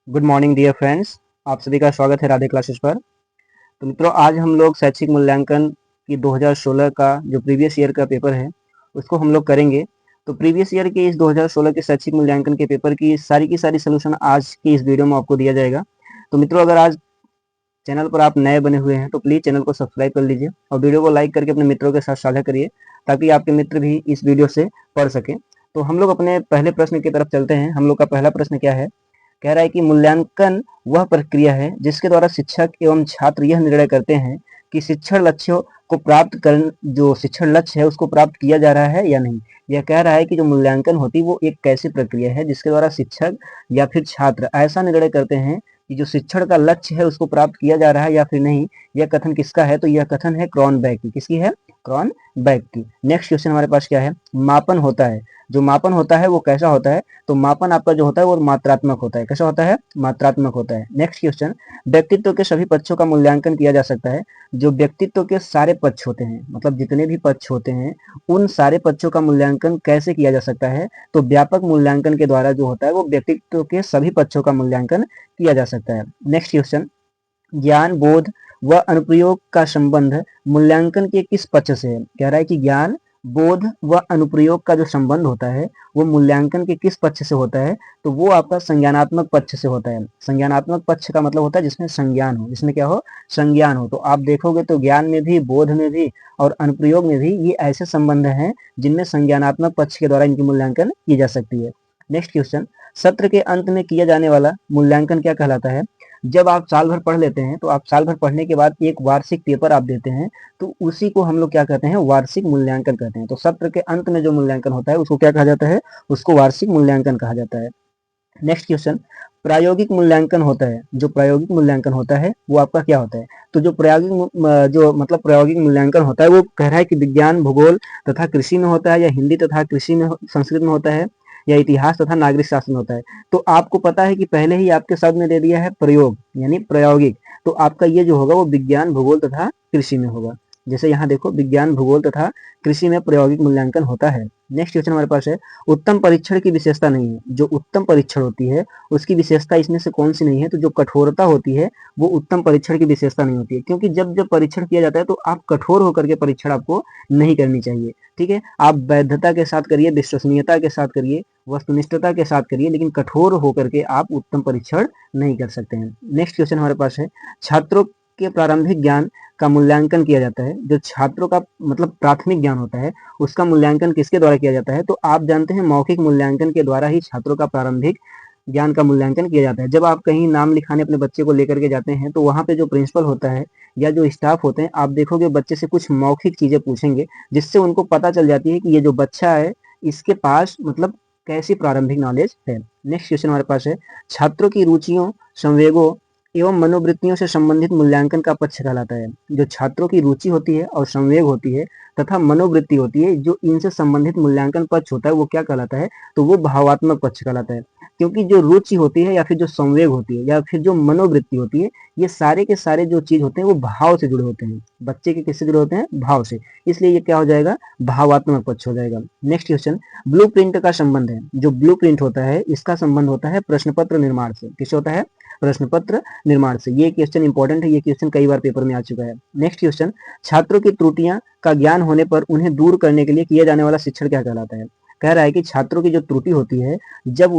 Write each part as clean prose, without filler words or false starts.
Good morning dear friends. आप सभी का स्वागत है राधे क्लासेस पर। तो मित्रों, आज हम लोग शैक्षिक मूल्यांकन की 2016 का जो प्रीवियस ईयर का पेपर है उसको हम लोग करेंगे। तो प्रीवियस ईयर के इस 2016 के शैक्षिक मूल्यांकन के पेपर की सारी सोल्यूशन आज की इस वीडियो में आपको दिया जाएगा। तो मित्रों, अगर आज चैनल पर आप नए बने हुए हैं तो प्लीज़ चैनल को सब्सक्राइब कर लीजिए और वीडियो को लाइक करके अपने मित्रों के साथ साझा करिए ताकि आपके मित्र भी इस वीडियो से पढ़ सकें। तो हम लोग अपने पहले प्रश्न की तरफ चलते हैं। हम लोग का पहला प्रश्न क्या है? कह रहा है कि मूल्यांकन वह प्रक्रिया है जिसके द्वारा शिक्षक एवं छात्र यह निर्णय करते हैं कि शिक्षण लक्ष्यों को प्राप्त कर जो शिक्षण लक्ष्य है उसको प्राप्त किया जा रहा है या नहीं। यह कह रहा है कि जो मूल्यांकन होती है वो एक कैसी प्रक्रिया है जिसके द्वारा शिक्षक या फिर छात्र ऐसा निर्णय करते हैं कि जो शिक्षण का लक्ष्य है उसको प्राप्त किया जा रहा है या फिर नहीं। यह कथन किसका है? तो यह कथन है क्रॉनबेक की। किसकी है? क्रॉनबेक की। नेक्स्ट क्वेश्चन हमारे पास क्या है? मापन होता है। जो मापन होता है वो कैसा होता है? तो मापन आपका जो होता है वो मात्रात्मक होता है। कैसा होता है? मात्रात्मक होता है। नेक्स्ट क्वेश्चन, व्यक्तित्व के सभी पक्षों का मूल्यांकन किया जा सकता है। जो व्यक्तित्व के सारे पक्ष होते हैं, मतलब जितने भी पक्ष होते हैं, उन सारे पक्षों का मूल्यांकन कैसे किया जा सकता है? तो व्यापक मूल्यांकन के द्वारा जो होता है वो व्यक्तित्व के सभी पक्षों का मूल्यांकन किया जा सकता है। नेक्स्ट क्वेश्चन, ज्ञान, बोध व अनुप्रयोग का संबंध मूल्यांकन के किस पक्ष से है? कह रहा है कि ज्ञान, बोध व अनुप्रयोग का जो संबंध होता है वो मूल्यांकन के किस पक्ष से होता है? तो वो आपका संज्ञानात्मक पक्ष से होता है। संज्ञानात्मक पक्ष का मतलब होता है जिसमें संज्ञान हो, जिसमें क्या हो? संज्ञान हो। तो आप देखोगे तो ज्ञान में भी, बोध में भी और अनुप्रयोग में भी ये ऐसे संबंध हैं जिनमें संज्ञानात्मक पक्ष के द्वारा इनकी मूल्यांकन की जा सकती है। नेक्स्ट क्वेश्चन, सत्र के अंत में किया जाने वाला मूल्यांकन क्या कहलाता है? जब आप साल भर पढ़ लेते हैं तो आप साल भर पढ़ने के बाद एक वार्षिक पेपर आप देते हैं, तो उसी को हम लोग क्या कहते हैं? वार्षिक मूल्यांकन कहते हैं। तो सत्र के अंत में जो मूल्यांकन होता है उसको क्या कहा जाता है? उसको वार्षिक मूल्यांकन कहा जाता है। नेक्स्ट क्वेश्चन, प्रायोगिक मूल्यांकन होता है। जो प्रायोगिक मूल्यांकन होता है वो आपका क्या होता है? तो जो प्रायोगिक मूल्यांकन होता है वो कह रहा है कि विज्ञान, भूगोल तथा कृषि में होता है, या हिंदी तथा कृषि में, संस्कृत में होता है, या इतिहास तथा नागरिक शास्त्र में होता है। तो आपको पता है कि पहले ही आपके शब्द में दे दिया है प्रयोग यानी प्रायोगिक। तो आपका ये जो होगा वो विज्ञान, भूगोल तथा कृषि में होगा। जैसे यहाँ देखो, विज्ञान, भूगोल तथा कृषि में प्रायोगिक मूल्यांकन होता है। नेक्स्ट क्वेश्चन हमारे पास है, उत्तम परीक्षण की विशेषता नहीं है। जो उत्तम परीक्षण होती है उसकी विशेषता इसमें से कौन सी नहीं है? तो जो कठोरता होती है वो उत्तम परीक्षण की विशेषता नहीं होती है, क्योंकि जब जब परीक्षण किया जाता है तो आप कठोर होकर के परीक्षण आपको नहीं करनी चाहिए। ठीक है, आप वैधता के साथ करिए, विश्वसनीयता के साथ करिए, वस्तुनिष्ठता के साथ करिए, लेकिन कठोर होकर के आप उत्तम परीक्षण नहीं कर सकते हैं। नेक्स्ट क्वेश्चन हमारे पास है, छात्रों के प्रारंभिक ज्ञान का मूल्यांकन किया जाता है। जो छात्रों का प्राथमिक ज्ञान होता है उसका मूल्यांकन किसके द्वारा किया जाता है? तो आप जानते हैं मौखिक मूल्यांकन के द्वारा ही छात्रों का प्रारंभिक ज्ञान का मूल्यांकन किया जाता है। जब आप कहीं नाम लिखाने अपने बच्चे को लेकर के जाते हैं तो वहाँ पे जो प्रिंसिपल होता है या जो स्टाफ होते हैं, आप देखोगे बच्चे से कुछ मौखिक चीजें पूछेंगे जिससे उनको पता चल जाती है कि ये जो बच्चा है इसके पास कैसी प्रारंभिक नॉलेज है। नेक्स्ट क्वेश्चन हमारे पास है, छात्रों की रुचियों, संवेगों एवं मनोवृत्तियों से संबंधित मूल्यांकन का पक्ष कहलाता है। जो छात्रों की रुचि होती है और संवेग होती है तथा मनोवृत्ति होती है, जो इनसे संबंधित मूल्यांकन पक्ष होता है वो क्या कहलाता है? तो वो भावात्मक पक्ष कहलाता है। क्योंकि जो रुचि होती है या फिर जो संवेग होती है या फिर जो मनोवृत्ति होती है, ये सारे के सारे जो चीज होते हैं वो भाव से जुड़े होते हैं। बच्चे के किससे जुड़े होते हैं? भाव से। इसलिए ये क्या हो जाएगा? भावात्मक पक्ष हो जाएगा। नेक्स्ट क्वेश्चन, ब्लूप्रिंट का संबंध है। जो ब्लूप्रिंट होता है इसका संबंध होता है प्रश्न पत्र निर्माण से। किससे होता है? प्रश्न पत्र निर्माण से। ये क्वेश्चन इंपॉर्टेंट है, ये क्वेश्चन कई बार पेपर में आ चुका है। नेक्स्ट क्वेश्चन, छात्रों की त्रुटियां का ज्ञान होने पर उन्हें दूर करने के लिए किया जाने वाला शिक्षण क्या कहलाता है? कह रहा है कि छात्रों की जो त्रुटि होती है, जब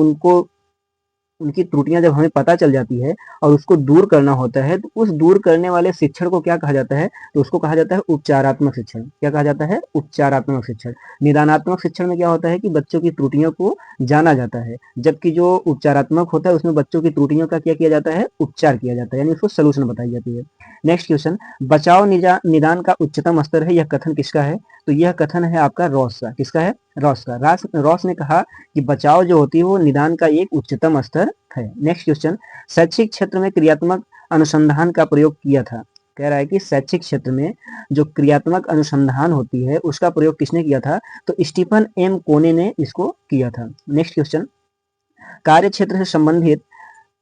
उनकी त्रुटियां जब हमें पता चल जाती है और उसको दूर करना होता है तो उस दूर करने वाले शिक्षण को क्या कहा जाता है? तो उसको कहा जाता है उपचारात्मक शिक्षण। क्या कहा जाता है? उपचारात्मक शिक्षण। निदानात्मक शिक्षण में क्या होता है कि बच्चों की त्रुटियों को जाना जाता है, जबकि जो उपचारात्मक होता है उसमें बच्चों की त्रुटियों का क्या किया जाता है? उपचार किया जाता है, यानी उसको सोल्यूशन बताई जाती है। नेक्स्ट क्वेश्चन, बचाव निदान का उच्चतम स्तर है, यह कथन किसका है? तो यह कथन है आपका रॉस का। किसका है? रॉस का। रॉस ने कहा कि बचाव जो होती है वो निदान का एक उच्चतम स्तर है। नेक्स्ट क्वेश्चन, शैक्षिक क्षेत्र में क्रियात्मक अनुसंधान का प्रयोग किया था। कह रहा है कि शैक्षिक क्षेत्र में जो क्रियात्मक अनुसंधान होती है उसका प्रयोग किसने किया था? तो स्टीफन एम कोने ने इसको किया था। नेक्स्ट क्वेश्चन, कार्य क्षेत्र से संबंधित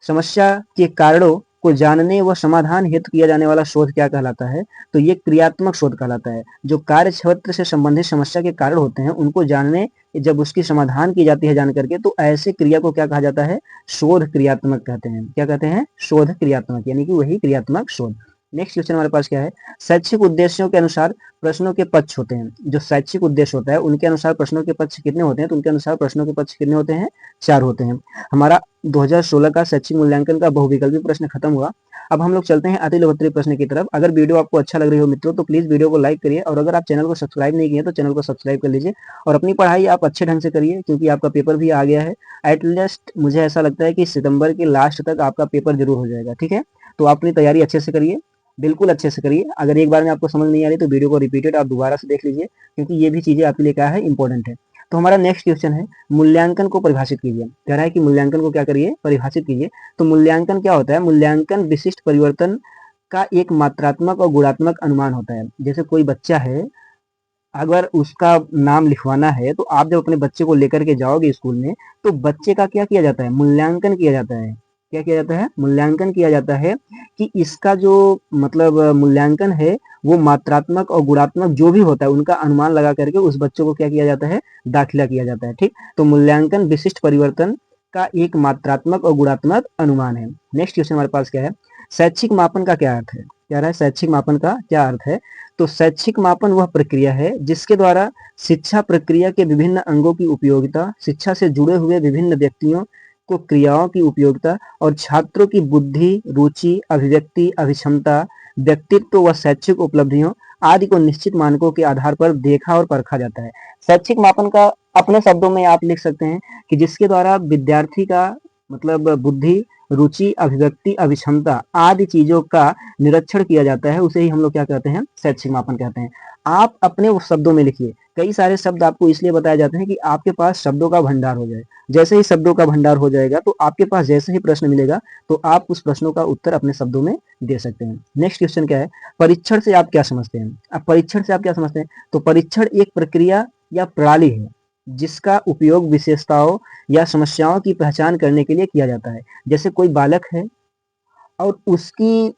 समस्या के कारणों को जानने व समाधान हेतु किया जाने वाला शोध क्या कहलाता है? तो ये क्रियात्मक शोध कहलाता है। जो कार्य क्षेत्र से संबंधित समस्या के कारण होते हैं उनको जानने, जब उसकी समाधान की जाती है जान करके, तो ऐसे क्रिया को क्या कहा जाता है? शोध क्रियात्मक कहते हैं। क्या कहते हैं? शोध क्रियात्मक, यानी कि वही क्रियात्मक शोध। नेक्स्ट क्वेश्चन हमारे पास क्या है? शैक्षिक उद्देश्यों के अनुसार प्रश्नों के पक्ष होते हैं। जो शैक्षिक उद्देश्य होता है उनके अनुसार प्रश्नों के पक्ष कितने होते हैं? तो उनके अनुसार प्रश्नों के पक्ष कितने होते हैं? 4 होते हैं। हमारा 2016 का शैक्षिक मूल्यांकन का बहुविकल्पी प्रश्न खत्म हुआ। अब हम लोग चलते हैं अति लोकप्रिय प्रश्न की तरफ। अगर वीडियो आपको अच्छा लग रही हो मित्रों तो प्लीज वीडियो को लाइक करिए, और अगर आप चैनल को सब्सक्राइब नहीं किए तो चैनल को सब्सक्राइब कर लीजिए, और अपनी पढ़ाई आप अच्छे ढंग से करिए क्योंकि आपका पेपर भी आ गया है। एटलीस्ट मुझे ऐसा लगता है कि सितंबर के लास्ट तक आपका पेपर जरूर हो जाएगा, ठीक है? तो आप अपनी तैयारी अच्छे से करिए, बिल्कुल अच्छे से करिए। अगर एक बार में आपको समझ नहीं आ रही तो वीडियो को रिपीटेड आप दोबारा से देख लीजिए, क्योंकि ये भी चीजें आपके लिए क्या है? इंपॉर्टेंट है। तो हमारा नेक्स्ट क्वेश्चन है, मूल्यांकन को परिभाषित कीजिए। कह रहा है कि मूल्यांकन को क्या करिए? परिभाषित कीजिए। तो मूल्यांकन क्या होता है? मूल्यांकन विशिष्ट परिवर्तन का एक मात्रात्मक और गुणात्मक अनुमान होता है। जैसे कोई बच्चा है, अगर उसका नाम लिखवाना है तो आप जब अपने बच्चे को लेकर के जाओगे स्कूल में, तो बच्चे का क्या किया जाता है? मूल्यांकन किया जाता है। क्या किया जाता है? मूल्यांकन किया जाता है कि इसका जो मतलब मूल्यांकन है वो मात्रात्मक और गुणात्मक जो भी होता है उनका अनुमान लगा करके उस बच्चों को क्या किया जाता है? दाखिला किया जाता है, ठीक? तो मूल्यांकन विशिष्ट परिवर्तन का एक मात्रात्मक और गुणात्मक अनुमान है। नेक्स्ट क्वेश्चन हमारे पास क्या है? शैक्षिक मापन का क्या अर्थ है? क्या रहा है? शैक्षिक मापन का क्या अर्थ है? तो शैक्षिक मापन वह प्रक्रिया है जिसके द्वारा शिक्षा प्रक्रिया के विभिन्न अंगों की उपयोगिता, शिक्षा से जुड़े हुए विभिन्न व्यक्तियों को क्रियाओं की उपयोगिता और छात्रों की बुद्धि, रुचि, अभिव्यक्ति, अभिक्षमता, व्यक्तित्व व शैक्षिक उपलब्धियों आदि को निश्चित मानकों के आधार पर देखा और परखा जाता है। शैक्षिक मापन का अपने शब्दों में आप लिख सकते हैं कि जिसके द्वारा विद्यार्थी का मतलब बुद्धि, रुचि, अभिव्यक्ति, अभिक्षमता आदि चीजों का निरीक्षण किया जाता है, उसे ही हम लोग क्या कहते हैं? शैक्षिक मापन कहते हैं। आप अपने वो शब्दों में लिखिए। कई सारे शब्द आपको इसलिए बताए जाते हैं कि आपके पास शब्दों का भंडार हो जाए। जैसे ही शब्दों का भंडार हो जाएगा तो आपके पास जैसे ही प्रश्न मिलेगा तो आप उस प्रश्नों का उत्तर अपने शब्दों में दे सकते हैं। नेक्स्ट क्वेश्चन क्या है? परीक्षण से आप क्या समझते हैं? अब परीक्षण से आप क्या समझते हैं? तो परीक्षण एक प्रक्रिया या प्रणाली है जिसका उपयोग विशेषताओं या समस्याओं की पहचान करने के लिए किया जाता है। जैसे कोई बालक है और उसकी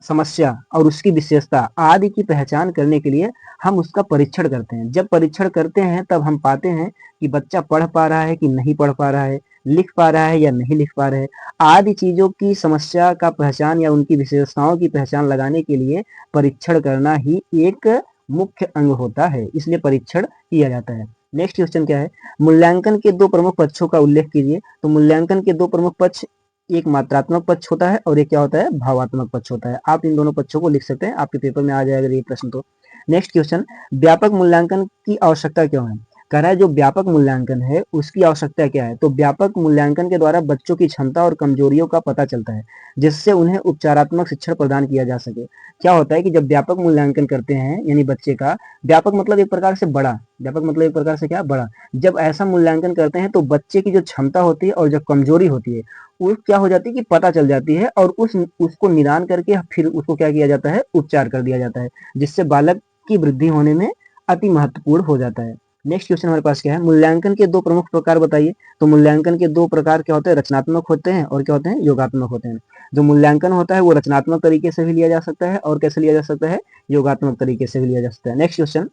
समस्या और उसकी विशेषता आदि की पहचान करने के लिए हम उसका परीक्षण करते हैं। जब परीक्षण करते हैं तब हम पाते हैं कि बच्चा पढ़ पा रहा है कि नहीं पढ़ पा रहा है, लिख पा रहा है या नहीं लिख पा रहा है, आदि चीजों की समस्या का पहचान या उनकी विशेषताओं की पहचान लगाने के लिए परीक्षण करना ही एक मुख्य अंग होता है, इसलिए परीक्षण किया जाता है। नेक्स्ट क्वेश्चन क्या है? मूल्यांकन के दो प्रमुख पक्षों का उल्लेख कीजिए। तो मूल्यांकन के दो प्रमुख पक्ष, एक मात्रात्मक पक्ष होता है और एक क्या होता है? भावात्मक पक्ष होता है। आप इन दोनों पक्षों को लिख सकते हैं, आपके पेपर में आ जाएगा ये प्रश्न। तो नेक्स्ट क्वेश्चन, व्यापक मूल्यांकन की आवश्यकता क्यों है? कह रहा है जो व्यापक मूल्यांकन है उसकी आवश्यकता क्या है? तो व्यापक मूल्यांकन के द्वारा बच्चों की क्षमता और कमजोरियों का पता चलता है जिससे उन्हें उपचारात्मक शिक्षण प्रदान किया जा सके। क्या होता है कि जब व्यापक मूल्यांकन करते हैं यानी बच्चे का, व्यापक मतलब एक प्रकार से बड़ा, व्यापक मतलब एक प्रकार से क्या? बड़ा। जब ऐसा मूल्यांकन करते हैं तो बच्चे की जो क्षमता होती है और जो कमजोरी होती है वो क्या हो जाती है कि पता चल जाती है, और उसको निदान करके फिर उसको क्या किया जाता है? उपचार कर दिया जाता है, जिससे बालक की वृद्धि होने में अति महत्वपूर्ण हो जाता है। नेक्स्ट क्वेश्चन हमारे पास क्या है? मूल्यांकन के दो प्रमुख प्रकार बताइए। तो मूल्यांकन के दो प्रकार क्या होते हैं? रचनात्मक होते हैं और क्या होते हैं? योगात्मक होते हैं। जो मूल्यांकन होता है वो रचनात्मक तरीके से भी लिया जा सकता है और कैसे लिया जा सकता है? योगात्मक तरीके से भी लिया जा सकता है। नेक्स्ट क्वेश्चन,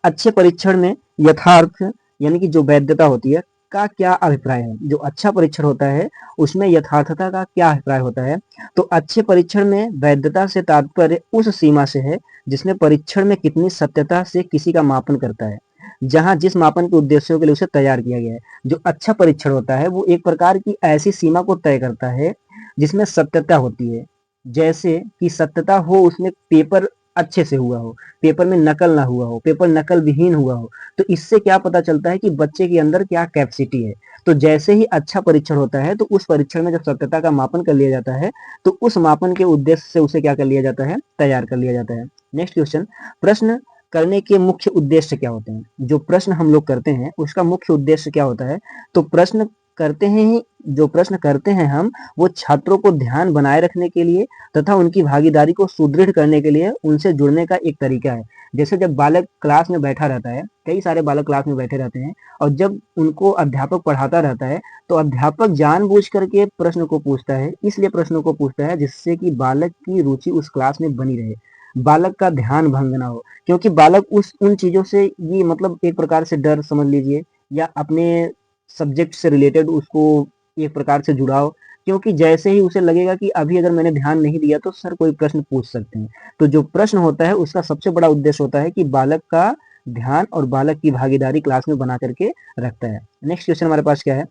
अच्छे परीक्षण में यथार्थ यानी कि जो वैधता होती है का क्या अभिप्राय है? जो अच्छा परीक्षण होता है उसमें यथार्थता का क्या अभिप्राय होता है? तो अच्छे परीक्षण में वैधता से तात्पर्य उस सीमा से है जिसमें परीक्षण में कितनी सत्यता से किसी का मापन करता है, जहां जिस मापन के उद्देश्यों के लिए उसे तैयार किया गया है। जो अच्छा परीक्षण होता है वो एक प्रकार की ऐसी सीमा को तय करता है जिसमें सत्यता होती है, जैसे कि सत्यता हो उसमें पेपर अच्छे से हुआ हो, पेपर में नकल ना हुआ हो, पेपर नकल विहीन हुआ हो। तो इससे क्या पता चलता है कि बच्चे के अंदर क्या कैपेसिटी है। तो जैसे ही अच्छा परीक्षण होता है तो उस परीक्षण में जब सत्यता का मापन कर लिया जाता है तो उस मापन के उद्देश्य से उसे क्या कर लिया जाता है? तैयार कर लिया जाता है। नेक्स्ट क्वेश्चन, प्रश्न करने के मुख्य उद्देश्य क्या होते हैं? जो प्रश्न हम लोग करते हैं उसका मुख्य उद्देश्य क्या होता है? तो प्रश्न करते हैं ही, जो प्रश्न करते हैं हम, वो छात्रों को ध्यान बनाए रखने के लिए तथा उनकी भागीदारी को सुदृढ़ करने के लिए उनसे जुड़ने का एक तरीका है। जैसे जब बालक क्लास में बैठा रहता है, कई सारे बालक क्लास में बैठे रहते हैं और जब उनको अध्यापक पढ़ाता रहता है तो अध्यापक जानबूझ करके प्रश्न को पूछता है, इसलिए प्रश्नों को पूछता है जिससे कि बालक की रुचि उस क्लास में बनी रहे, बालक का ध्यान भंग ना हो, क्योंकि बालक उस उन चीजों से ये मतलब एक प्रकार से डर समझ लीजिए या अपने सब्जेक्ट से रिलेटेड उसको एक प्रकार से जुड़ाव, क्योंकि जैसे ही उसे लगेगा कि अभी अगर मैंने ध्यान नहीं दिया तो सर कोई प्रश्न पूछ सकते हैं, तो जो प्रश्न होता है उसका सबसे बड़ा उद्देश्य होता है कि बालक का ध्यान और बालक की भागीदारी क्लास में बना करके रखता है। नेक्स्ट क्वेश्चन हमारे पास क्या है,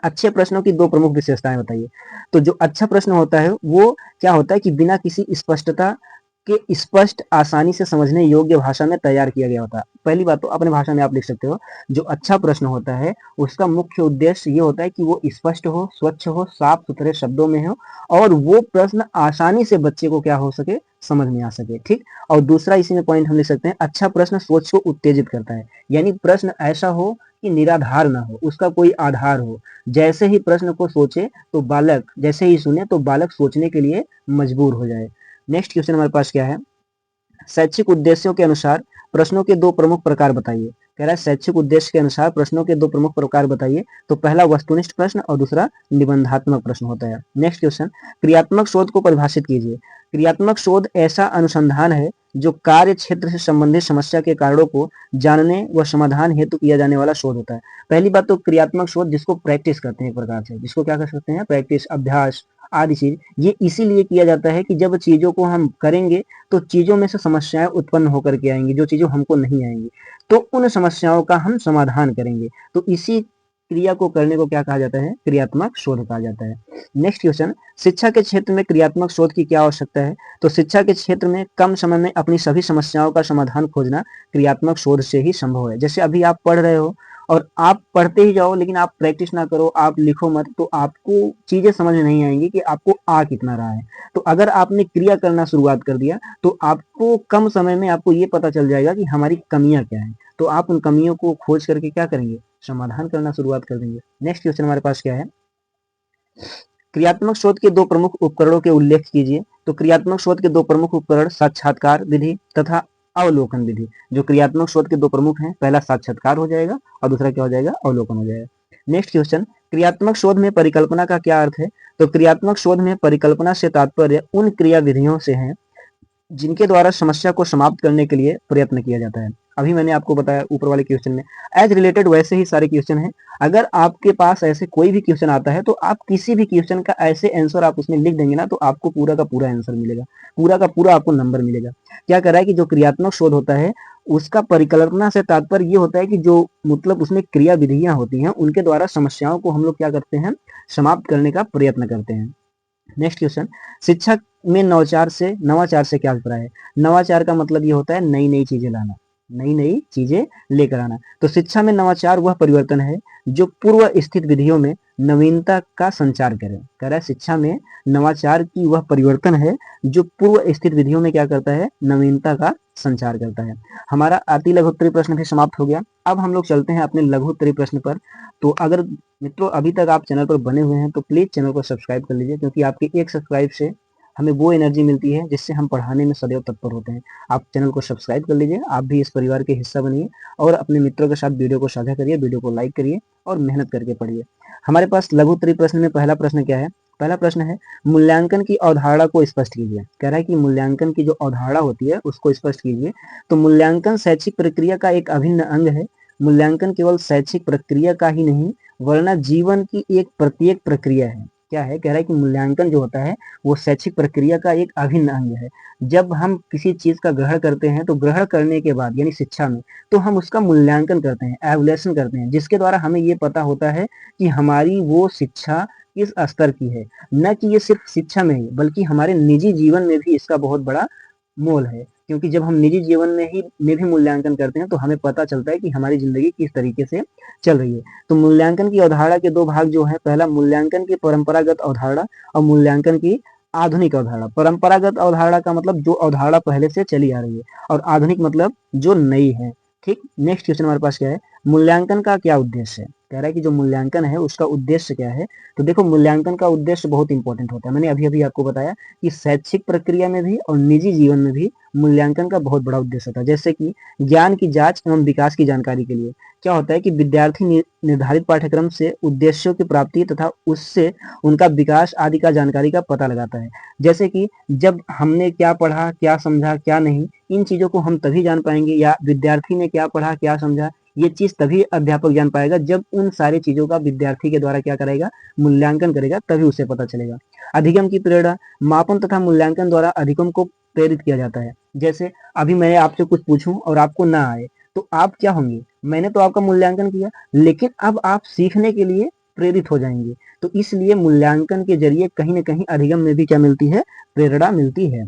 अच्छे प्रश्नों की दो प्रमुख विशेषताएं बताइए। तो जो अच्छा प्रश्न होता है वो क्या होता है कि बिना किसी स्पष्टता के स्पष्ट आसानी से समझने योग्य भाषा में तैयार किया गया होता है। पहली बात तो अपने भाषा में आप लिख सकते हो, जो अच्छा प्रश्न होता है उसका मुख्य उद्देश्य ये होता है कि वो स्पष्ट हो, स्वच्छ हो, साफ सुथरे शब्दों में हो और वो प्रश्न आसानी से बच्चे को क्या हो सके, समझ में आ सके। ठीक। और दूसरा इसी में पॉइंट हम लिख सकते हैं, अच्छा प्रश्न सोच को उत्तेजित करता है, यानी प्रश्न ऐसा हो कि निराधार ना हो, उसका कोई आधार हो। जैसे ही प्रश्न को सोचे तो बालक, जैसे ही सुने तो बालक सोचने के लिए मजबूर हो जाए। नेक्स्ट क्वेश्चन हमारे पास क्या है, शैक्षिक उद्देश्यों के अनुसार प्रश्नों के दो प्रमुख प्रकार बताइए। कह रहा है शैक्षिक उद्देश्य के अनुसार प्रश्नों के दो प्रमुख प्रकार बताइए। तो पहला वस्तुनिष्ठ प्रश्न और दूसरा निबंधात्मक प्रश्न होता है। नेक्स्ट क्वेश्चन, क्रियात्मक शोध को परिभाषित कीजिए। क्रियात्मक शोध ऐसा अनुसंधान है जो कार्य क्षेत्र से संबंधित समस्या के कारणों को जानने व समाधान हेतु किया जाने वाला शोध होता है। पहली बात तो क्रियात्मक शोध जिसको प्रैक्टिस करते हैं, एक प्रकार से जिसको क्या कर सकते हैं, प्रैक्टिस, अभ्यास आदि चीज, ये इसीलिए किया जाता है कि जब चीजों को हम करेंगे तो चीजों में से समस्याएं उत्पन्न होकर के आएंगी, जो चीजों हमको नहीं आएंगी तो उन समस्याओं का हम समाधान करेंगे। तो इसी क्रिया को करने को क्या कहा जाता है, क्रियात्मक शोध कहा जाता है। नेक्स्ट क्वेश्चन, शिक्षा के क्षेत्र में क्रियात्मक शोध की क्या आवश्यकता है। तो शिक्षा के क्षेत्र में कम समय में अपनी सभी समस्याओं का समाधान खोजना क्रियात्मक शोध से ही संभव है। जैसे अभी आप पढ़ रहे हो और आप पढ़ते ही जाओ लेकिन आप प्रैक्टिस ना करो, आप लिखो मत, तो आपको चीजें समझ में नहीं आएंगी कि आपको आ कितना रहा है। तो अगर आपने क्रिया करना शुरुआत कर दिया तो आपको कम समय में आपको ये पता चल जाएगा कि हमारी कमियां क्या हैं, तो आप उन कमियों को खोज करके क्या करेंगे, समाधान करना शुरुआत कर देंगे। नेक्स्ट क्वेश्चन हमारे पास क्या है, क्रियात्मक शोध के दो प्रमुख उपकरणों के उल्लेख कीजिए। तो क्रियात्मक शोध के दो प्रमुख उपकरण साक्षात्कार विधि तथा अवलोकन विधि। जो क्रियात्मक शोध के दो प्रमुख हैं, पहला साक्षात्कार हो जाएगा और दूसरा क्या हो जाएगा, अवलोकन हो जाएगा। नेक्स्ट क्वेश्चन, क्रियात्मक शोध में परिकल्पना का क्या अर्थ है। तो क्रियात्मक शोध में परिकल्पना से तात्पर्य उन क्रिया विधियों से है जिनके द्वारा समस्या को समाप्त करने के लिए प्रयत्न किया जाता है। अभी मैंने आपको बताया ऊपर वाले क्वेश्चन में एज रिलेटेड वैसे ही सारे क्वेश्चन हैं। अगर आपके पास ऐसे कोई भी क्वेश्चन आता है तो आप किसी भी क्वेश्चन का ऐसे आंसर आप उसमें लिख देंगे ना तो आपको पूरा का पूरा आंसर मिलेगा, पूरा का पूरा आपको नंबर मिलेगा। क्या कर रहा है कि जो क्रियात्मक शोध होता है उसका परिकल्पना से तात्पर्य ये होता है कि जो मतलब उसमें क्रिया विधियां होती हैं उनके द्वारा समस्याओं को हम लोग क्या करते हैं, समाप्त करने का प्रयत्न करते हैं। नेक्स्ट क्वेश्चन, शिक्षा में नवाचार से क्या अभिप्राय है। नवाचार का मतलब ये होता है नई नई चीजें लाना, नई नई चीजें लेकर आना। तो शिक्षा में नवाचार वह परिवर्तन है जो पूर्व स्थित विधियों में नवीनता का संचार करे। कह रहा है शिक्षा में नवाचार की वह परिवर्तन है जो पूर्व स्थित विधियों में क्या करता है, नवीनता का संचार करता है। हमारा अति लघु उत्तरीय प्रश्न भी समाप्त हो गया। अब हम लोग चलते हैं अपने लघु उत्तरीय प्रश्न पर। तो अगर मित्रों अभी तक आप चैनल पर बने हुए हैं तो प्लीज चैनल को सब्सक्राइब कर लीजिए, क्योंकि आपके एक सब्सक्राइब से हमें वो एनर्जी मिलती है जिससे हम पढ़ाने में सदैव तत्पर होते हैं। आप चैनल को सब्सक्राइब कर लीजिए, आप भी इस परिवार के हिस्सा बनिए और अपने मित्रों के साथ वीडियो को साझा करिए, वीडियो को लाइक करिए और मेहनत करके पढ़िए। हमारे पास लघु उत्तरीय प्रश्न में पहला प्रश्न क्या है, पहला प्रश्न है मूल्यांकन की अवधारणा को स्पष्ट कीजिए। कह रहा है कि मूल्यांकन की जो अवधारणा होती है उसको स्पष्ट कीजिए। तो मूल्यांकन शैक्षिक प्रक्रिया का एक अभिन्न अंग है। मूल्यांकन केवल शैक्षिक प्रक्रिया का ही नहीं वरना जीवन की एक प्रत्येक प्रक्रिया है। क्या है, कह रहा है कि मूल्यांकन जो होता है वो शैक्षिक प्रक्रिया का एक अभिन्न अंग है। जब हम किसी चीज का ग्रहण करते हैं तो ग्रहण करने के बाद यानी शिक्षा में तो हम उसका मूल्यांकन करते हैं, एवल्यूएशन करते हैं, जिसके द्वारा हमें ये पता होता है कि हमारी वो शिक्षा किस स्तर की है। न कि ये सिर्फ शिक्षा में ही बल्कि हमारे निजी जीवन में भी इसका बहुत बड़ा मोल है, क्योंकि जब हम निजी जीवन में भी मूल्यांकन करते हैं तो हमें पता चलता है कि हमारी जिंदगी किस तरीके से चल रही है। तो मूल्यांकन की अवधारणा के दो भाग जो है, पहला मूल्यांकन की परंपरागत अवधारणा और मूल्यांकन की आधुनिक अवधारणा। परंपरागत अवधारणा का मतलब जो अवधारणा पहले से चली आ रही है और आधुनिक मतलब जो नई है। ठीक। नेक्स्ट क्वेश्चन हमारे पास क्या है, मूल्यांकन का क्या उद्देश्य है। कह रहा है कि जो मूल्यांकन है उसका उद्देश्य क्या है। तो देखो, मूल्यांकन का उद्देश्य बहुत इंपॉर्टेंट होता है। मैंने अभी अभी आपको बताया कि शैक्षिक प्रक्रिया में भी और निजी जीवन में भी मूल्यांकन का बहुत बड़ा उद्देश्य होता है। जैसे कि ज्ञान की जांच एवं विकास की जानकारी के लिए क्या होता है कि विद्यार्थी निर्धारित पाठ्यक्रम से उद्देश्यों की प्राप्ति तथा उससे उनका विकास आदि का जानकारी का पता लगाता है। जैसे कि जब हमने क्या पढ़ा, क्या समझा, क्या नहीं, इन चीजों को हम तभी जान पाएंगे, या विद्यार्थी ने क्या पढ़ा, क्या समझा, ये चीज तभी अध्यापक जान पाएगा जब उन सारी चीजों का विद्यार्थी के द्वारा क्या करेगा, मूल्यांकन करेगा, तभी उसे पता चलेगा। अधिगम की प्रेरणा, मापन तथा मूल्यांकन द्वारा अधिगम को प्रेरित किया जाता है। जैसे अभी मैं आपसे कुछ पूछूं और आपको ना आए, तो आप क्या होंगे, मैंने तो आपका मूल्यांकन किया, लेकिन अब आप सीखने के लिए प्रेरित हो जाएंगे। तो इसलिए मूल्यांकन के जरिए कहीं ना कहीं अधिगम में भी क्या मिलती है, प्रेरणा मिलती है।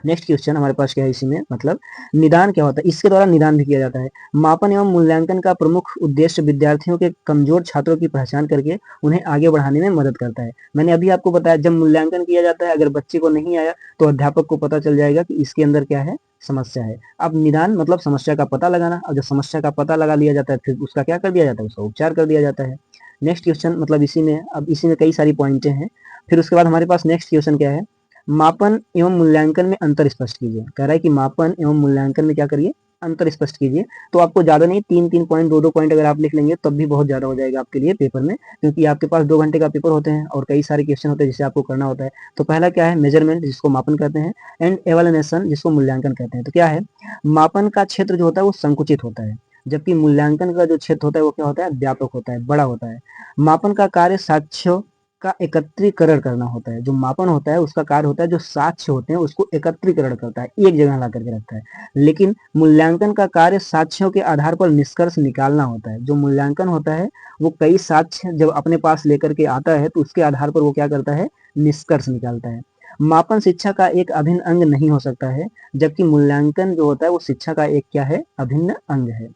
नेक्स्ट क्वेश्चन हमारे पास क्या है इसी में, मतलब निदान क्या होता है, इसके द्वारा निदान भी किया जाता है। मापन एवं मूल्यांकन का प्रमुख उद्देश्य विद्यार्थियों के कमजोर छात्रों की पहचान करके उन्हें आगे बढ़ाने में मदद करता है। मैंने अभी आपको बताया, जब मूल्यांकन किया जाता है, अगर बच्चे को नहीं आया तो अध्यापक को पता चल जाएगा कि इसके अंदर क्या है, समस्या है। अब निदान मतलब समस्या का पता लगाना, और जब समस्या का पता लगा लिया जाता है फिर उसका क्या कर दिया जाता है, उसका उपचार कर दिया जाता है। नेक्स्ट क्वेश्चन, मतलब इसी में, अब इसी में कई सारी पॉइंटें हैं। फिर उसके बाद हमारे पास नेक्स्ट क्वेश्चन क्या है, मापन एवं मूल्यांकन में अंतर स्पष्ट कीजिए। कह रहा है कि मापन एवं मूल्यांकन में क्या करिए, अंतर स्पष्ट कीजिए। तो आपको ज्यादा नहीं, 3-3 पॉइंट, 2-2 पॉइंट अगर आप लिख लेंगे तब भी बहुत ज्यादा हो जाएगा आपके लिए पेपर में, क्योंकि आपके पास 2 घंटे का पेपर होते हैं और कई सारे क्वेश्चन होते हैं जिसे आपको करना होता है। तो पहला क्या है, मेजरमेंट, जिसको मापन कहते हैं, एंड एवेलुएशन, जिसको मूल्यांकन कहते हैं। तो क्या है, मापन का क्षेत्र जो होता है वो संकुचित होता है, जबकि मूल्यांकन का जो क्षेत्र होता है वो क्या होता है, व्यापक होता है, बड़ा होता है। मापन का कार्य साक्ष्यों का एकत्रीकरण करना होता है। जो मापन होता है उसका कार्य होता है जो साक्ष्य होते हैं उसको एकत्रीकरण करता है, एक जगह ला करके रखता है। लेकिन मूल्यांकन का कार्य साक्ष्यों के आधार पर निष्कर्ष निकालना होता है। जो मूल्यांकन होता है वो कई साक्ष्य जब अपने पास लेकर के आता है तो उसके आधार पर वो क्या करता है, निष्कर्ष निकालता है। मापन शिक्षा का एक अभिन्न अंग नहीं हो सकता है, जबकि मूल्यांकन जो होता है वो शिक्षा का एक क्या है, अभिन्न अंग है।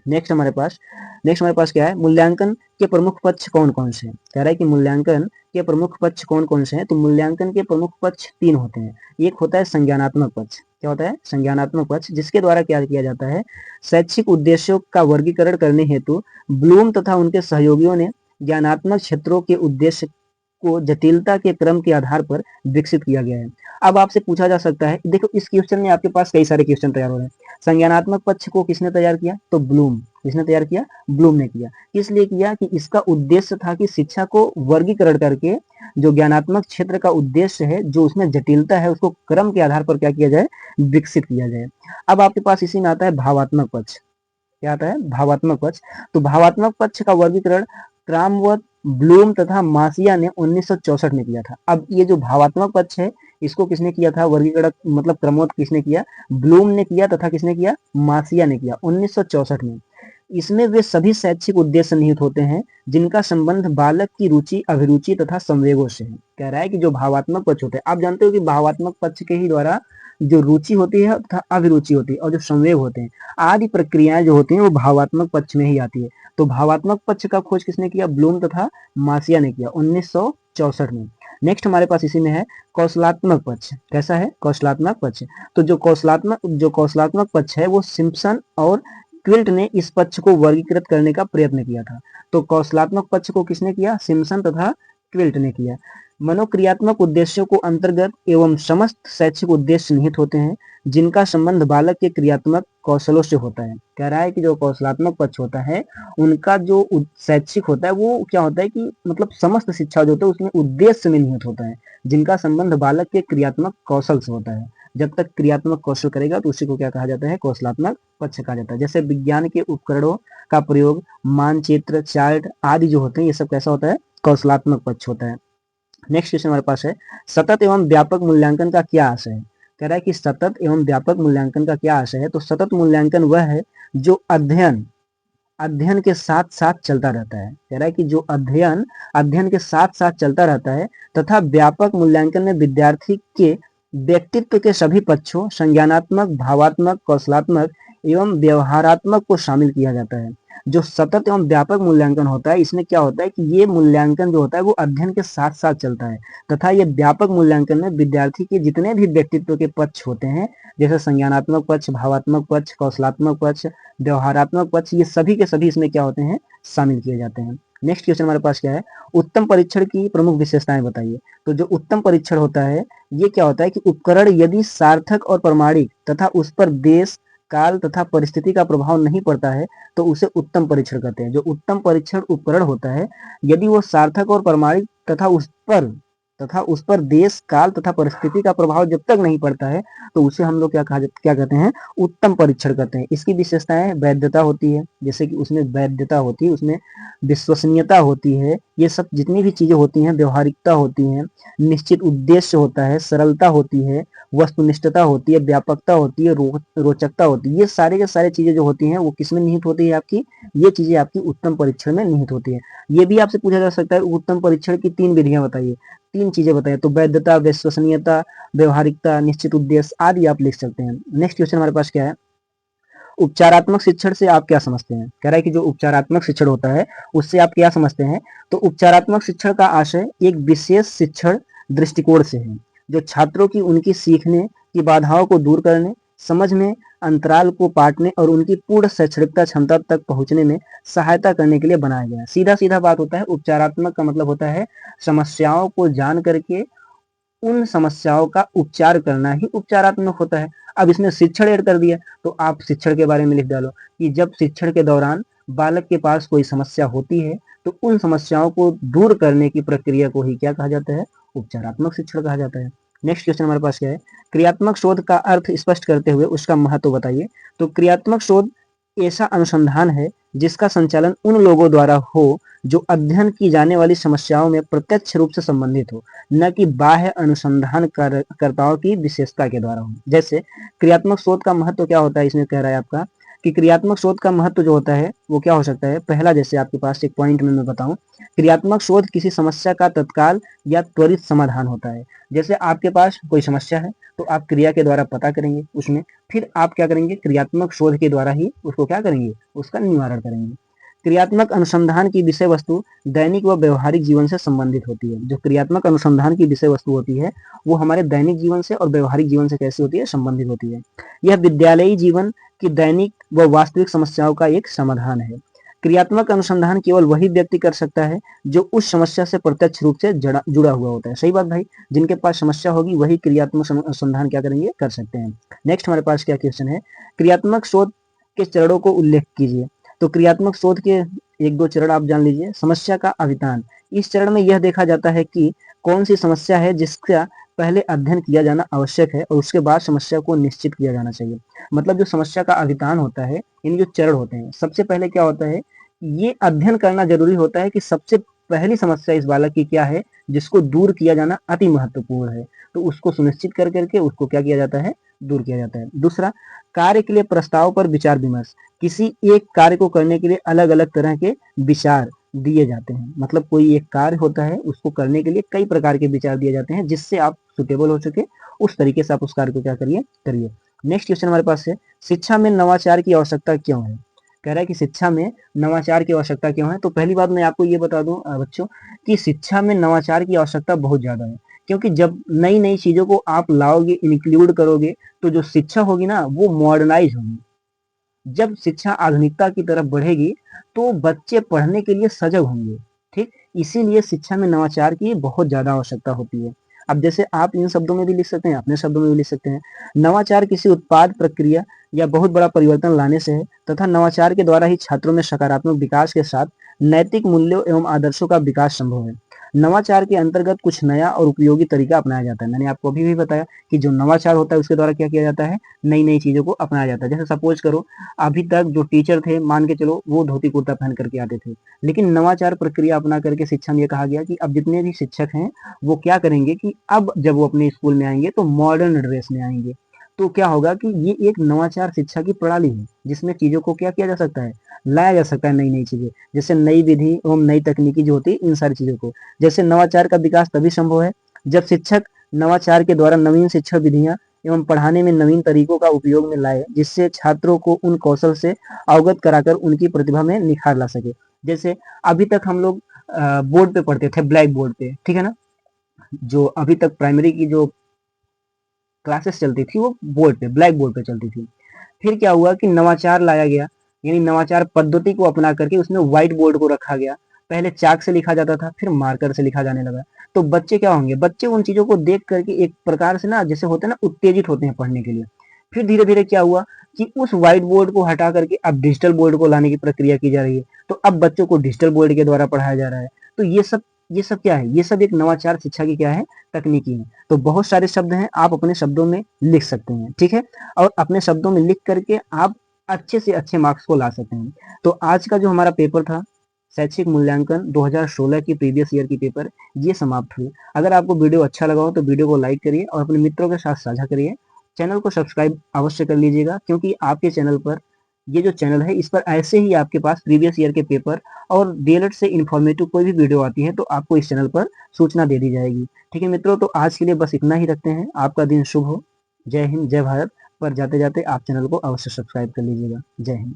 नेक्स्ट हमारे पास क्या है, मूल्यांकन के प्रमुख पक्ष कौन कौन से हैं। कह रहा है कि मूल्यांकन के प्रमुख पक्ष कौन कौन से हैं। तो मूल्यांकन के प्रमुख पक्ष 3 होते हैं। एक होता है संज्ञानात्मक पक्ष। क्या होता है, संज्ञानात्मक पक्ष, जिसके द्वारा क्या किया जाता है, शैक्षिक उद्देश्यों का वर्गीकरण करने हेतु ब्लूम तथा उनके सहयोगियों ने ज्ञानात्मक क्षेत्रों के उद्देश्य को जटिलता के क्रम के आधार पर विकसित किया गया है। अब आपसे पूछा जा सकता है, देखो इस क्वेश्चन में आपके पास कई सारे क्वेश्चन तैयार हो रहे हैं। संज्ञानात्मक पक्ष को किसने तैयार किया, तो ब्लूम। किसने तैयार किया, ब्लूम ने किया। किस लिए किया, कि इसका उद्देश्य था कि शिक्षा को वर्गीकरण करके जो ज्ञानात्मक क्षेत्र का उद्देश्य है, जो उसमें जटिलता है, उसको क्रम के आधार पर क्या किया जाए, विकसित किया जाए। अब आपके पास इसी में आता है भावात्मक पक्ष। क्या आता है, भावात्मक पक्ष। तो भावात्मक पक्ष का वर्गीकरण क्रामवर्थ, ब्लूम तथा मासिया ने 1964 में किया था। अब ये जो भावात्मक पक्ष है इसको किसने किया था, वर्गीकरण मतलब क्रमवर्थ किसने किया, ब्लूम ने किया, तथा किसने किया, मासिया ने किया 1964 में। इसमें वे सभी शैक्षिक उद्देश्य निहित होते हैं जिनका संबंध बालक की रुचि, अभिरुचि तथा संवेगों से है। कह रहा है कि जो भावात्मक पक्ष होते हैं, आप जानते हो कि भावात्मक पक्ष के ही द्वारा जो रुचि होती है तथा अभिरुचि होती है और जो संवेग होते हैं, आदि प्रक्रियाएं जो होती हैं वो भावात्मक पक्ष में ही आती है। तो भावात्मक पक्ष का खोज किसने किया, ब्लूम तथा मासिया ने किया 1964 में। नेक्स्ट हमारे पास इसी में है कौशलात्मक पक्ष। कैसा है, कौशलात्मक पक्ष। तो जो कौशलात्मक पक्ष है वो सिम्पसन और क्विल्ट ने इस पक्ष को वर्गीकृत करने का प्रयत्न किया था। तो कौशलात्मक पक्ष को किसने किया, सिम्पसन तथा क्विल्ट ने किया। मनोक्रियात्मक उद्देश्यों को अंतर्गत एवं समस्त शैक्षिक उद्देश्य निहित होते हैं जिनका संबंध बालक के क्रियात्मक कौशलों से होता है। कह रहा है कि जो कौशलात्मक पक्ष होता है उनका जो शैक्षिक होता है वो क्या होता है कि मतलब समस्त शिक्षा जो होता है उसमें उद्देश्य में निहित होता है जिनका संबंध बालक के क्रियात्मक कौशल से होता है। जब तक क्रियात्मक कौशल करेगा तो उसी को क्या कहा जाता है, कौशलात्मक पक्ष कहा जाता है। जैसे विज्ञान के उपकरणों का प्रयोग, मानचित्र, चार्ट आदि जो होते हैं ये सब कैसा होता है, कौशलात्मक पक्ष होता है। नेक्स्ट क्वेश्चन हमारे पास है, सतत एवं व्यापक मूल्यांकन का क्या आशय है। कह रहा है कि सतत एवं व्यापक मूल्यांकन का क्या आशय है। तो सतत मूल्यांकन वह है जो अध्ययन के साथ साथ चलता रहता है। कह रहा है कि जो अध्ययन के साथ साथ चलता रहता है, तथा व्यापक मूल्यांकन में विद्यार्थी के व्यक्तित्व के सभी पक्षों, संज्ञानात्मक, भावात्मक, कौशलात्मक एवं व्यवहारात्मक को शामिल किया जाता है। जो सतत एवं व्यापक मूल्यांकन होता है, इसमें क्या होता है कि ये मूल्यांकन जो होता है वो अध्ययन के साथ साथ चलता है, तथा ये व्यापक मूल्यांकन में विद्यार्थी के जितने भी व्यक्तित्व के पक्ष होते हैं, जैसे संज्ञानात्मक पक्ष, भावात्मक पक्ष, कौशलात्मक पक्ष, व्यवहारात्मक पक्ष, ये सभी के सभी इसमें क्या होते हैं, शामिल किए जाते हैं। नेक्स्ट क्वेश्चन हमारे पास क्या है, उत्तम परीक्षण की प्रमुख विशेषताएं बताइए। तो जो उत्तम परीक्षण होता है, ये क्या होता है कि उपकरण यदि सार्थक और प्रमाणिक तथा उस पर देश, काल तथा परिस्थिति का प्रभाव नहीं पड़ता है तो उसे उत्तम परीक्षण कहते हैं। जो उत्तम परीक्षण उपकरण होता है, यदि वो सार्थक और प्रमाणिक तथा उस पर देश, काल तथा परिस्थिति का प्रभाव जब तक नहीं पड़ता है तो उसे हम लोग क्या कहते हैं, उत्तम परीक्षण कहते हैं। इसकी विशेषताएं वैधता होती है, जैसे कि उसमें वैधता होती है, उसमें विश्वसनीयता होती है, ये सब जितनी भी चीजें होती हैं, व्यवहारिकता होती है, निश्चित उद्देश्य होता है, सरलता होती है, वस्तुनिष्ठता होती है, व्यापकता होती है, रोचकता होती है। ये सारे के सारे चीजें जो होती हैं वो किसमें निहित होती है आपकी, ये चीजें आपकी उत्तम परीक्षण में निहित होती है। ये भी आपसे पूछा जा सकता है उत्तम परीक्षण की 3 विधियां बताइए, 3 चीजें बताइए। तो वैधता, विश्वसनीयता, व्यवहारिकता, निश्चित उद्देश्य आदि आप लिख सकते हैं। नेक्स्ट क्वेश्चन हमारे पास क्या है, उपचारात्मक शिक्षण से आप क्या समझते हैं। कह रहा है कि जो उपचारात्मक शिक्षण होता है उससे आप क्या समझते हैं। तो उपचारात्मक शिक्षण का आशय एक विशेष शिक्षण दृष्टिकोण से है, जो छात्रों की उनकी सीखने की बाधाओं को दूर करने, समझ में अंतराल को पाटने और उनकी पूर्ण शैक्षणिकता क्षमता तक पहुंचने में सहायता करने के लिए बनाया गया है। सीधा सीधा बात होता है, उपचारात्मक का मतलब होता है समस्याओं को जान करके उन समस्याओं का उपचार करना ही उपचारात्मक होता है। अब इसमें शिक्षण ऐड कर दिया तो आप शिक्षण के बारे में लिख डालो कि जब शिक्षण के दौरान बालक के पास कोई समस्या होती है तो उन समस्याओं को दूर करने की प्रक्रिया को ही क्या कहा जाता है, उपचारात्मक शिक्षण कहा जाता है। नेक्स्ट क्वेश्चन हमारे पास क्या है, क्रियात्मक शोध का अर्थ स्पष्ट करते हुए उसका महत्व बताइए। तो क्रियात्मक शोध ऐसा अनुसंधान है जिसका संचालन उन लोगों द्वारा हो जो अध्ययन की जाने वाली समस्याओं में प्रत्यक्ष रूप से संबंधित हो, न कि बाह्य अनुसंधान कर्ताओं की विशेषता के द्वारा हो। जैसे क्रियात्मक शोध का महत्व क्या होता है, इसमें कह रहा है आपका कि क्रियात्मक शोध का महत्व जो होता है वो क्या हो सकता है। पहला, जैसे आपके पास एक पॉइंट में मैं बताऊं, क्रियात्मक शोध किसी समस्या का तत्काल या त्वरित समाधान होता है। जैसे आपके पास कोई समस्या है तो आप क्रिया के द्वारा पता करेंगे उसमें, फिर आप क्या करेंगे, क्रियात्मक शोध के द्वारा ही उसको क्या करेंगे, उसका निवारण करेंगे। क्रियात्मक अनुसंधान की विषय वस्तु दैनिक व व्यवहारिक जीवन से संबंधित होती है। जो क्रियात्मक अनुसंधान की विषय वस्तु होती है वो हमारे दैनिक जीवन से और व्यवहारिक जीवन से कैसी होती है, संबंधित होती है। यह विद्यालयी जीवन की दैनिक व वास्तविक समस्याओं का एक समाधान है। क्रियात्मक अनुसंधान केवल वही व्यक्ति कर सकता है जो उस समस्या से प्रत्यक्ष रूप से जुड़ा हुआ होता है। सही बात भाई, जिनके पास समस्या होगी वही क्रियात्मक अनुसंधान क्या करेंगे, कर सकते हैं। नेक्स्ट हमारे पास क्या क्वेश्चन है, क्रियात्मक शोध के चरणों को उल्लेख कीजिए। तो क्रियात्मक शोध के 1-2 चरण आप जान लीजिए। समस्या का अभिधान, इस चरण में यह देखा जाता है कि कौन सी समस्या है जिसका पहले अध्ययन किया जाना आवश्यक है और उसके बाद समस्या को निश्चित किया जाना चाहिए। मतलब जो समस्या का अभिधान होता है, इन जो चरण होते हैं, सबसे पहले क्या होता है, ये अध्ययन करना जरूरी होता है कि सबसे पहली समस्या इस बालक की क्या है जिसको दूर किया जाना अति महत्वपूर्ण है, तो उसको सुनिश्चित कर करके उसको क्या किया जाता है, दूर किया जाता है। दूसरा, कार्य के लिए प्रस्ताव पर विचार विमर्श, किसी एक कार्य को करने के लिए अलग अलग तरह के विचार दिए जाते हैं। मतलब कोई एक कार्य होता है उसको करने के लिए कई प्रकार के विचार दिए जाते हैं जिससे आप सुटेबल हो सके, उस तरीके से आप उस कार्य को क्या करिए। नेक्स्ट क्वेश्चन हमारे पास है, शिक्षा में नवाचार की आवश्यकता क्यों है। कह रहा है कि शिक्षा में नवाचार की आवश्यकता क्यों है। तो पहली बात मैं आपको ये बता दूं बच्चों कि शिक्षा में नवाचार की आवश्यकता बहुत ज्यादा है, क्योंकि जब नई नई चीजों को आप लाओगे, इंक्लूड करोगे, तो जो शिक्षा होगी ना वो मॉडर्नाइज होगी। जब शिक्षा आधुनिकता की तरफ बढ़ेगी तो बच्चे पढ़ने के लिए सजग होंगे। ठीक, इसीलिए शिक्षा में नवाचार की बहुत ज्यादा आवश्यकता होती है। अब जैसे आप इन शब्दों में भी लिख सकते हैं, अपने शब्दों में भी लिख सकते हैं। नवाचार किसी उत्पाद, प्रक्रिया या बहुत बड़ा परिवर्तन लाने से है तथा नवाचार के द्वारा ही छात्रों में सकारात्मक विकास के साथ नैतिक मूल्यों एवं आदर्शों का विकास संभव है। नवाचार के अंतर्गत कुछ नया और उपयोगी तरीका अपनाया जाता है। मैंने आपको अभी भी बताया कि जो नवाचार होता है उसके द्वारा क्या किया जाता है, नई नई चीजों को अपनाया जाता है। जैसे सपोज करो, अभी तक जो टीचर थे, मान के चलो वो धोती कुर्ता पहन करके आते थे, लेकिन नवाचार प्रक्रिया अपना करके शिक्षा में ये कहा गया कि अब जितने भी शिक्षक हैं वो क्या करेंगे कि अब जब वो अपने स्कूल में आएंगे तो मॉडर्न ड्रेस में आएंगे। तो क्या होगा कि ये एक नवाचार शिक्षा की प्रणाली है जिसमें चीजों को क्या किया जा सकता है, लाया जा सकता है, नई नई चीजें, जैसे नई विधि एवं नई तकनीकी जो होती है, इन सारी चीजों को। जैसे नवाचार का विकास तभी संभव है जब शिक्षक नवाचार के द्वारा नवीन शिक्षा विधियां एवं पढ़ाने में नवीन तरीकों का उपयोग में लाए, जिससे छात्रों को उन कौशल से अवगत कराकर उनकी प्रतिभा में निखार ला सके। जैसे अभी तक हम लोग बोर्ड पे पढ़ते थे, ब्लैक बोर्ड पे, ठीक है ना। जो अभी तक प्राइमरी की जो क्लासेस चलती थी वो बोर्ड पे, ब्लैक बोर्ड पे चलती थी। फिर क्या हुआ कि नवाचार लाया गया, यानी नवाचार पद्धति को अपना करके उसमें व्हाइट बोर्ड को रखा गया। पहले चाक से लिखा जाता था, फिर मार्कर से लिखा जाने लगा। तो बच्चे क्या होंगे, बच्चे उन चीजों को देख करके एक प्रकार से ना, जैसे होते हैं ना, उत्तेजित होते हैं पढ़ने के लिए। फिर धीरे धीरे क्या हुआ कि उस व्हाइट बोर्ड को हटा करके अब डिजिटल बोर्ड को लाने की प्रक्रिया की जा रही है। तो अब बच्चों को डिजिटल बोर्ड के द्वारा पढ़ाया जा रहा है। तो ये सब क्या है, ये सब एक नवाचार शिक्षा की क्या है, तकनीकी है। तो बहुत सारे शब्द हैं, आप अपने शब्दों में लिख सकते हैं, ठीक है। और अपने शब्दों में लिख करके आप अच्छे से अच्छे मार्क्स को ला सकते हैं। तो आज का जो हमारा पेपर था, शैक्षिक मूल्यांकन 2016 की प्रीवियस ईयर की पेपर, ये समाप्त हुई। अगर आपको वीडियो अच्छा लगा हो तो वीडियो को लाइक करिए और अपने मित्रों के साथ साझा करिए। चैनल को सब्सक्राइब अवश्य कर लीजिएगा, क्योंकि आपके चैनल पर, ये जो चैनल है, इस पर ऐसे ही आपके पास प्रीवियस ईयर के पेपर और डीएलएड से इन्फॉर्मेटिव कोई भी वीडियो आती है तो आपको इस चैनल पर सूचना दे दी जाएगी। ठीक है मित्रों, तो आज के लिए बस इतना ही रखते हैं। आपका दिन शुभ हो। जय हिंद, जय भारत। पर जाते जाते आप चैनल को अवश्य सब्सक्राइब कर लीजिएगा। जय हिंद।